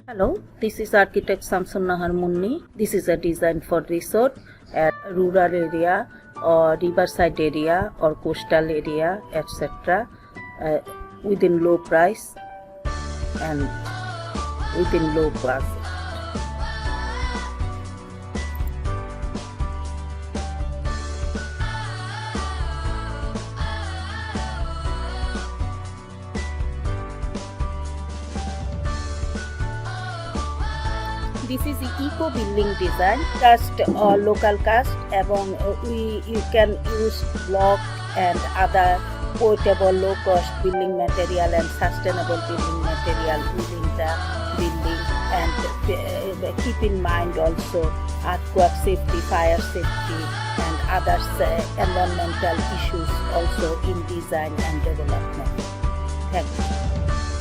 Hello, this is architect Samsun Nahar Munni. This is a design for resort at rural area or riverside area or coastal area, etc. Within low price and within low budget. This is eco building design, cast or local cast, এবং you can use block and other portable low cost building material and sustainable building material within the building, and keep in mind also earthquake safety, fire safety and other environmental issues also in design and development. Thank you.